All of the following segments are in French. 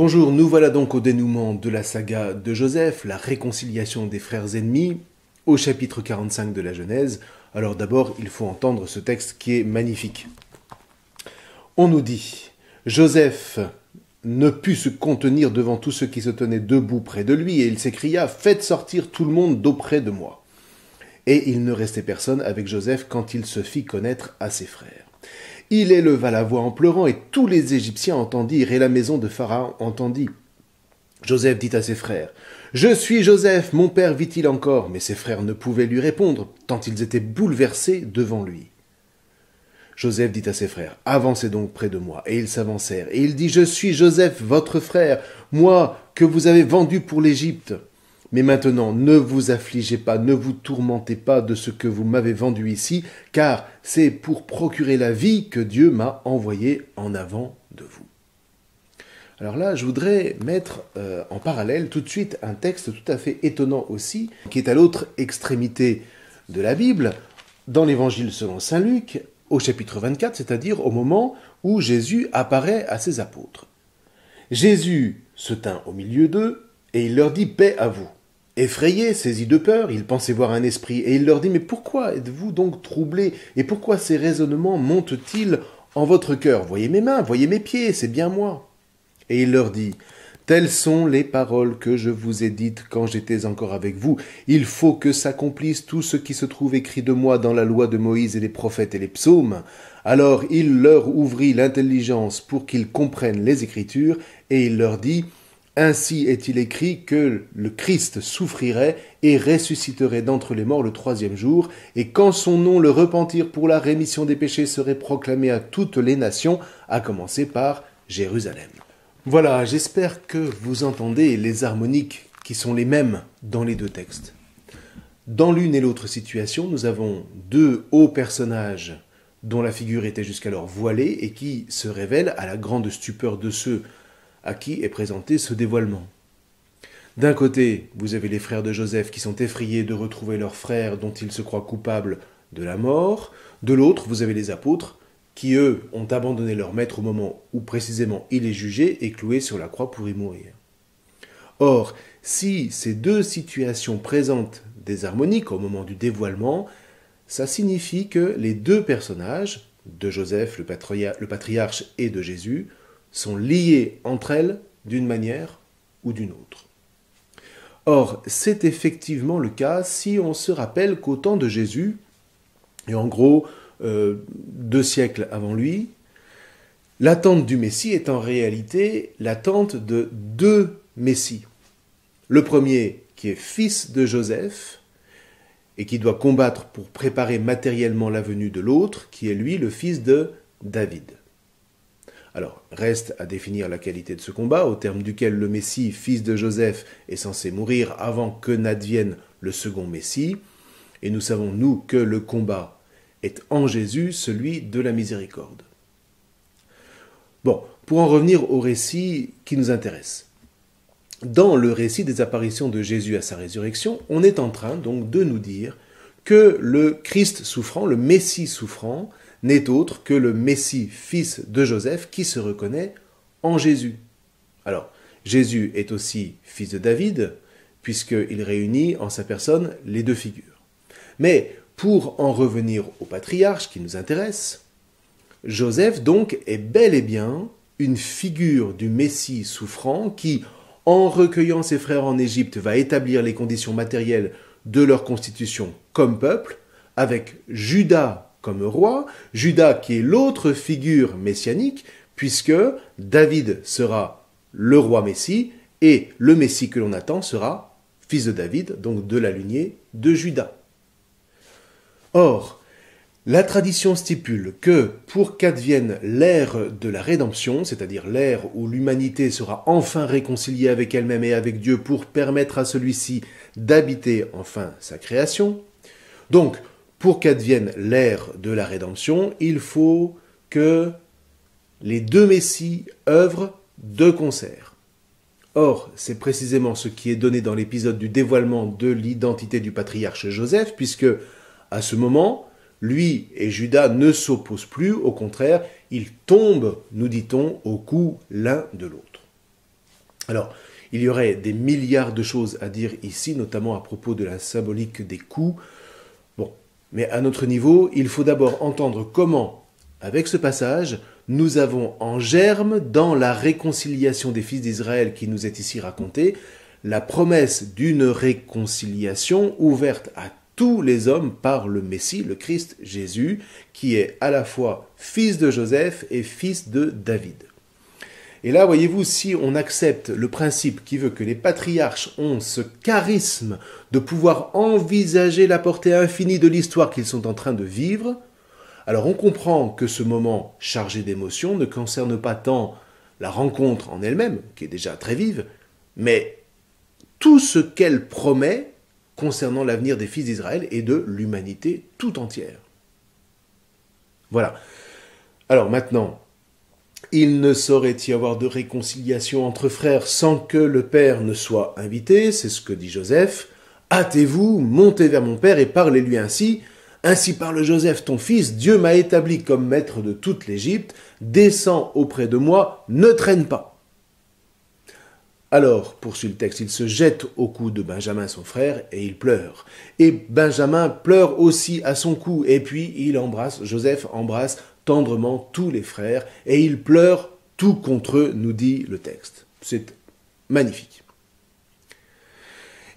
Bonjour, nous voilà donc au dénouement de la saga de Joseph, la réconciliation des frères ennemis, au chapitre 45 de la Genèse. Alors d'abord, il faut entendre ce texte qui est magnifique. On nous dit, Joseph ne put se contenir devant tous ceux qui se tenaient debout près de lui, et il s'écria, « Faites sortir tout le monde d'auprès de moi. » Et il ne restait personne avec Joseph quand il se fit connaître à ses frères. Il éleva la voix en pleurant, et tous les Égyptiens entendirent, et la maison de Pharaon entendit. Joseph dit à ses frères, « Je suis Joseph, mon père vit-il encore ?» Mais ses frères ne pouvaient lui répondre, tant ils étaient bouleversés devant lui. Joseph dit à ses frères, « Avancez donc près de moi. » Et ils s'avancèrent. Et il dit, « Je suis Joseph, votre frère, moi que vous avez vendu pour l'Égypte. Mais maintenant, ne vous affligez pas, ne vous tourmentez pas de ce que vous m'avez vendu ici, car c'est pour procurer la vie que Dieu m'a envoyé en avant de vous. » Alors là, je voudrais mettre en parallèle tout de suite un texte tout à fait étonnant aussi, qui est à l'autre extrémité de la Bible, dans l'Évangile selon saint Luc, au chapitre 24, c'est-à-dire au moment où Jésus apparaît à ses apôtres. Jésus se tint au milieu d'eux, et il leur dit « Paix à vous ». Effrayés, saisis de peur, ils pensaient voir un esprit, et il leur dit « Mais pourquoi êtes-vous donc troublés, et pourquoi ces raisonnements montent-ils en votre cœur? Voyez mes mains, voyez mes pieds, c'est bien moi. » Et il leur dit « Telles sont les paroles que je vous ai dites quand j'étais encore avec vous. Il faut que s'accomplisse tout ce qui se trouve écrit de moi dans la loi de Moïse et les prophètes et les psaumes. » Alors il leur ouvrit l'intelligence pour qu'ils comprennent les Écritures, et il leur dit « Ainsi est-il écrit que le Christ souffrirait et ressusciterait d'entre les morts le troisième jour, et quand son nom, le repentir pour la rémission des péchés, serait proclamé à toutes les nations, à commencer par Jérusalem. » Voilà, j'espère que vous entendez les harmoniques qui sont les mêmes dans les deux textes. Dans l'une et l'autre situation, nous avons deux hauts personnages dont la figure était jusqu'alors voilée et qui se révèlent à la grande stupeur de ceux à qui est présenté ce dévoilement. D'un côté, vous avez les frères de Joseph qui sont effrayés de retrouver leur frère dont ils se croient coupables de la mort. De l'autre, vous avez les apôtres qui, eux, ont abandonné leur maître au moment où précisément il est jugé et cloué sur la croix pour y mourir. Or, si ces deux situations présentent des harmoniques au moment du dévoilement, ça signifie que les deux personnages, de Joseph, le patriarche, et de Jésus, sont liées entre elles d'une manière ou d'une autre. Or, c'est effectivement le cas si on se rappelle qu'au temps de Jésus, et en gros 2 siècles avant lui, l'attente du Messie est en réalité l'attente de deux Messies. Le premier qui est fils de Joseph et qui doit combattre pour préparer matériellement la venue de l'autre, qui est lui le fils de David. Alors, reste à définir la qualité de ce combat, au terme duquel le Messie, fils de Joseph, est censé mourir avant que n'advienne le second Messie. Et nous savons, nous, que le combat est en Jésus, celui de la miséricorde. Bon, pour en revenir au récit qui nous intéresse. Dans le récit des apparitions de Jésus à sa résurrection, on est en train donc de nous dire que le Christ souffrant, le Messie souffrant, n'est autre que le Messie, fils de Joseph, qui se reconnaît en Jésus. Alors, Jésus est aussi fils de David, puisqu'il réunit en sa personne les deux figures. Mais, pour en revenir au patriarche qui nous intéresse, Joseph donc est bel et bien une figure du Messie souffrant qui, en recueillant ses frères en Égypte, va établir les conditions matérielles de leur constitution comme peuple, avec Juda comme roi, Juda qui est l'autre figure messianique, puisque David sera le roi Messie, et le Messie que l'on attend sera fils de David, donc de la lignée de Juda. Or, la tradition stipule que pour qu'advienne l'ère de la rédemption, c'est-à-dire l'ère où l'humanité sera enfin réconciliée avec elle-même et avec Dieu pour permettre à celui-ci d'habiter enfin sa création, donc, pour qu'advienne l'ère de la rédemption, il faut que les deux Messies œuvrent de concert. Or, c'est précisément ce qui est donné dans l'épisode du dévoilement de l'identité du patriarche Joseph, puisque, à ce moment, lui et Judas ne s'opposent plus, au contraire, ils tombent, nous dit-on, au cou l'un de l'autre. Alors, il y aurait des milliards de choses à dire ici, notamment à propos de la symbolique des coups. Bon, mais à notre niveau, il faut d'abord entendre comment, avec ce passage, nous avons en germe, dans la réconciliation des fils d'Israël qui nous est ici racontée, la promesse d'une réconciliation ouverte à tous les hommes par le Messie, le Christ Jésus, qui est à la fois fils de Joseph et fils de David. Et là, voyez-vous, si on accepte le principe qui veut que les patriarches ont ce charisme de pouvoir envisager la portée infinie de l'histoire qu'ils sont en train de vivre, alors on comprend que ce moment chargé d'émotions ne concerne pas tant la rencontre en elle-même, qui est déjà très vive, mais tout ce qu'elle promet concernant l'avenir des fils d'Israël et de l'humanité tout entière. Voilà. Alors maintenant, il ne saurait y avoir de réconciliation entre frères sans que le père ne soit invité, c'est ce que dit Joseph. Hâtez-vous, montez vers mon père et parlez-lui ainsi. Ainsi parle Joseph, ton fils, Dieu m'a établi comme maître de toute l'Égypte, descends auprès de moi, ne traîne pas. Alors, poursuit le texte, il se jette au cou de Benjamin, son frère, et il pleure. Et Benjamin pleure aussi à son cou, et puis Joseph embrasse tendrement tous les frères, et il pleure tout contre eux, nous dit le texte. C'est magnifique.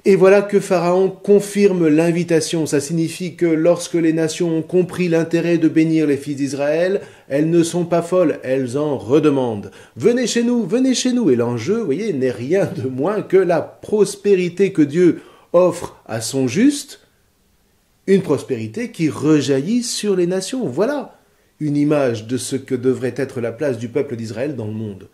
Et voilà que Pharaon confirme l'invitation. Ça signifie que lorsque les nations ont compris l'intérêt de bénir les fils d'Israël, elles ne sont pas folles, elles en redemandent. Venez chez nous, venez chez nous. Et l'enjeu, vous voyez, n'est rien de moins que la prospérité que Dieu offre à son juste, une prospérité qui rejaillit sur les nations. Voilà une image de ce que devrait être la place du peuple d'Israël dans le monde.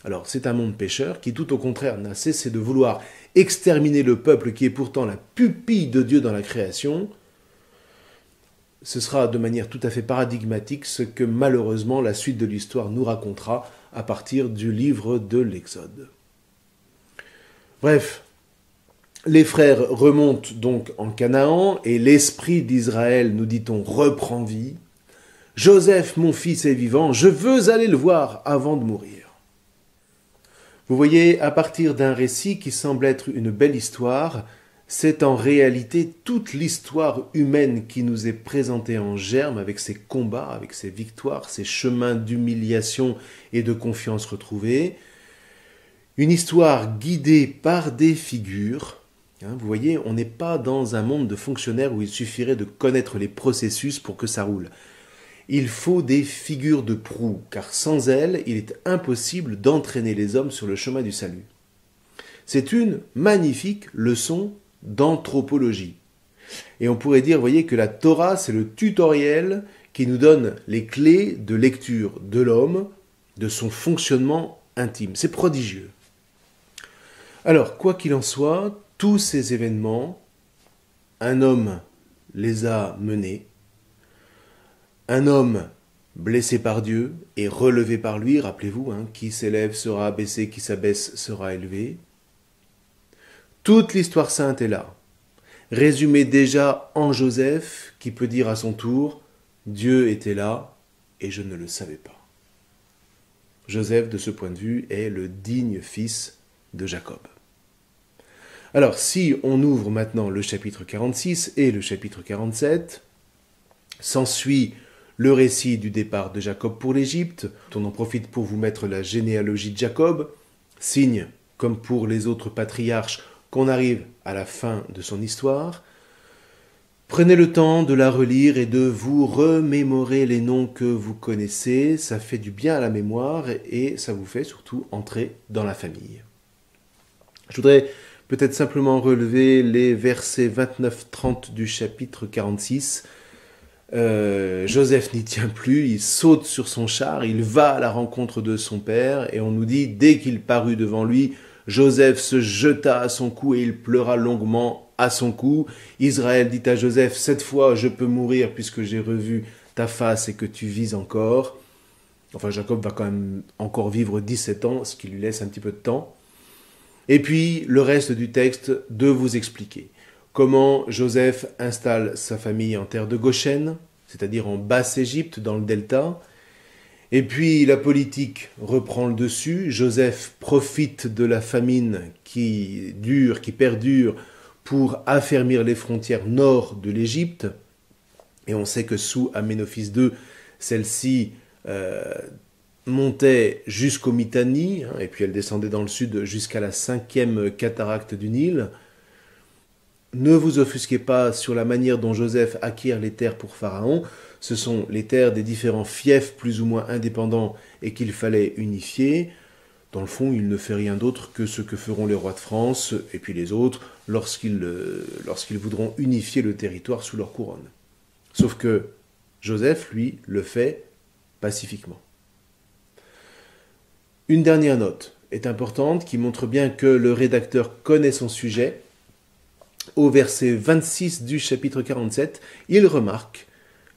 Alors, c'est un monde pécheur qui, tout au contraire, n'a cessé de vouloir exterminer le peuple qui est pourtant la pupille de Dieu dans la création. Ce sera de manière tout à fait paradigmatique ce que malheureusement la suite de l'histoire nous racontera à partir du livre de l'Exode. Bref, les frères remontent donc en Canaan et l'esprit d'Israël, nous dit-on, reprend vie. Joseph, mon fils, est vivant, je veux aller le voir avant de mourir. Vous voyez, à partir d'un récit qui semble être une belle histoire, c'est en réalité toute l'histoire humaine qui nous est présentée en germe avec ses combats, avec ses victoires, ses chemins d'humiliation et de confiance retrouvés. Une histoire guidée par des figures. Vous voyez, on n'est pas dans un monde de fonctionnaires où il suffirait de connaître les processus pour que ça roule. Il faut des figures de proue, car sans elles, il est impossible d'entraîner les hommes sur le chemin du salut. C'est une magnifique leçon d'anthropologie. Et on pourrait dire, voyez, que la Torah, c'est le tutoriel qui nous donne les clés de lecture de l'homme, de son fonctionnement intime. C'est prodigieux. Alors, quoi qu'il en soit, tous ces événements, un homme les a menés. Un homme blessé par Dieu et relevé par lui, rappelez-vous, qui s'élève sera abaissé, qui s'abaisse sera élevé. Toute l'histoire sainte est là, résumée déjà en Joseph, qui peut dire à son tour « Dieu était là et je ne le savais pas ». Joseph, de ce point de vue, est le digne fils de Jacob. Alors, si on ouvre maintenant le chapitre 46 et le chapitre 47, s'ensuit le récit du départ de Jacob pour l'Égypte. On en profite pour vous mettre la généalogie de Jacob, signe, comme pour les autres patriarches, qu'on arrive à la fin de son histoire. Prenez le temps de la relire et de vous remémorer les noms que vous connaissez. Ça fait du bien à la mémoire et ça vous fait surtout entrer dans la famille. Je voudrais peut-être simplement relever les versets 29-30 du chapitre 46. Joseph n'y tient plus, il saute sur son char, il va à la rencontre de son père, et on nous dit, dès qu'il parut devant lui, Joseph se jeta à son cou et il pleura longuement à son cou. Israël dit à Joseph, cette fois je peux mourir puisque j'ai revu ta face et que tu vis encore. Enfin, Jacob va quand même encore vivre 17 ans, ce qui lui laisse un petit peu de temps. Et puis, le reste du texte de vous expliquer comment Joseph installe sa famille en terre de Goshen, c'est-à-dire en Basse-Égypte, dans le delta, Et puis la politique reprend le dessus. Joseph profite de la famine qui dure, qui perdure, pour affermir les frontières nord de l'Égypte. Et on sait que sous Aménophis II, celle-ci montait jusqu'au Mitanni, et puis elle descendait dans le sud jusqu'à la 5e cataracte du Nil. Ne vous offusquez pas sur la manière dont Joseph acquiert les terres pour Pharaon. Ce sont les terres des différents fiefs plus ou moins indépendants et qu'il fallait unifier. Dans le fond, il ne fait rien d'autre que ce que feront les rois de France et puis les autres lorsqu'ils voudront unifier le territoire sous leur couronne. Sauf que Joseph, lui, le fait pacifiquement. Une dernière note est importante qui montre bien que le rédacteur connaît son sujet. Au verset 26 du chapitre 47, il remarque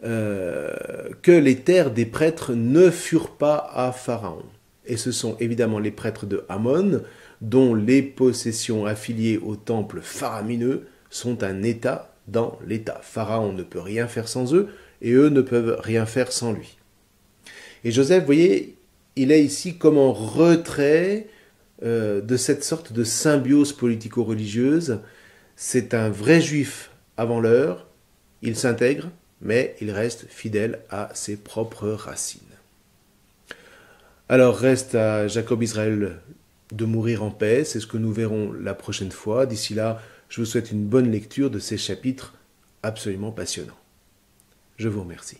que les terres des prêtres ne furent pas à Pharaon. Et ce sont évidemment les prêtres de Amon, dont les possessions affiliées au temple faramineux sont un état dans l'état. Pharaon ne peut rien faire sans eux, et eux ne peuvent rien faire sans lui. Et Joseph, vous voyez, il est ici comme en retrait de cette sorte de symbiose politico-religieuse. C'est un vrai juif avant l'heure, il s'intègre, mais il reste fidèle à ses propres racines. Alors reste à Jacob Israël de mourir en paix, c'est ce que nous verrons la prochaine fois. D'ici là, je vous souhaite une bonne lecture de ces chapitres absolument passionnants. Je vous remercie.